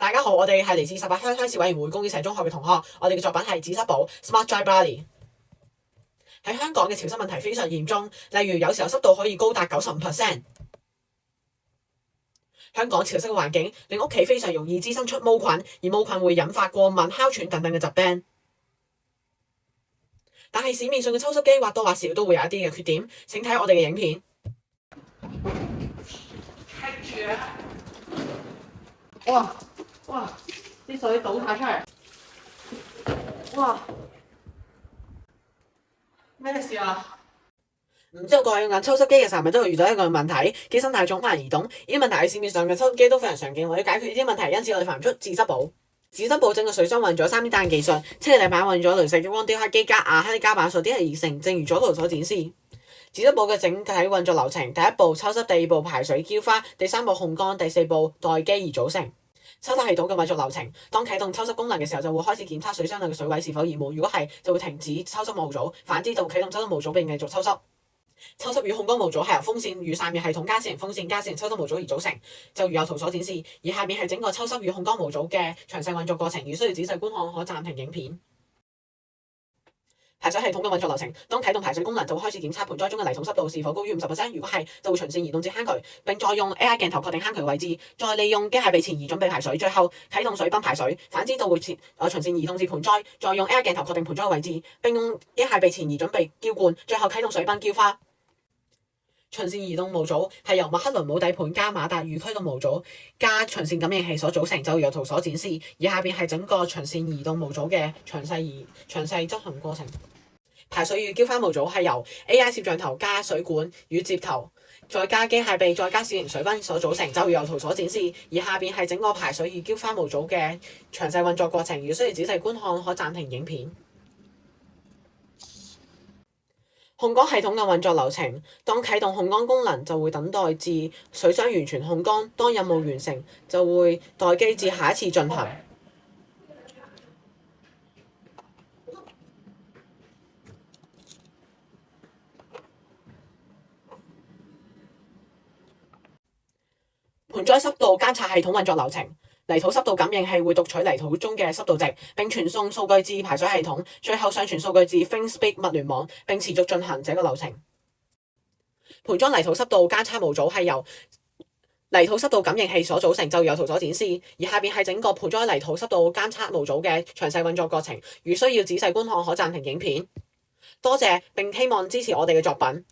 大家好，我哋係嚟自18鄉鄉事委員會公益社中學嘅同學，我哋嘅作品係紙質簿 Smart Dry Body。喺香港嘅潮濕問題非常嚴重，例如有時候濕度可以高達95%。香港潮濕嘅環境令屋企非常容易滋生出毛菌，而毛菌會引發過敏、哮喘等等嘅疾病。但係市面上嘅抽濕機或多或少都會有一啲嘅缺點，請睇我哋嘅影片。棘住啊！哇！啲水倒晒出嚟，哇！咩事啊？唔知道各位用緊抽濕機嘅時候，係咪都會遇到一個問題，機身太重不能移動？呢啲問題喺市面上嘅抽濕機都非常常見，為咗解決呢啲問題，因此我哋發明出紙質簿。紙質簿整個水箱運咗3D 打印技術，七日板運咗雷射激光雕刻機加亞克力膠板數啲係而成，正如左圖所展示。紙質簿嘅整體運作流程：第一步抽濕，第二步排水澆花，第三步烘乾，第四步待機而組成。抽濕系統嘅運作流程：當啟動抽濕功能嘅時候，就會開始檢測水箱內嘅水位是否熱滿，如果係，就會停止抽濕模組；反之就會啟動抽濕模組並繼續抽濕。抽濕與烘乾模組係由風扇與散熱系統加私人風扇加私人抽濕模組而組成，就如右圖所展示。而下面係整個抽濕與烘乾模組嘅詳細運作過程，如需要仔細觀看，可暫停影片。排水系統嘅運作流程：當啟動排水功能，就會開始檢測盆栽中嘅泥土濕度是否高於50%，如果係，就會循線移動至坑渠，並再用 AI 鏡頭確定坑渠位置，再利用機械臂前移準備排水，最後啟動水泵排水。反之就會循線移動至盆栽，再用 AI 鏡頭確定盆栽嘅位置，並用機械臂前移準備澆灌，最後啟動水泵澆花。循線移動模組係由麥克倫姆底盤加馬達預驅動模組加循線感應器所組成，就如右圖所展示。而下邊係整個循線移動模組嘅詳細執行過程。排水與澆花模組係由 AI 攝像頭加水管與接頭，再加機械臂，再加小型水泵所組成，就如右圖所展示。而下邊係整個排水與澆花模組嘅詳細運作過程，如需要仔細觀看，可暫停影片。烘乾系統嘅運作流程：當啟動烘乾功能，就會等待至水箱完全烘乾；當任務完成，就會待機至下一次進行。盆栽濕度監察系統運作流程：泥土濕度感應器會讀取泥土中嘅濕度值，並傳送數據至排水系統，最後上傳數據至 ThinkSpeed 物聯網，並持續進行這個流程。盆栽泥土濕度監測模組係由泥土濕度感應器所組成，就如右圖所展示。而下邊係整個盆栽泥土濕度監測模組嘅詳細運作過程，如需要仔細觀看，可暫停影片。多謝並希望支持我哋嘅作品。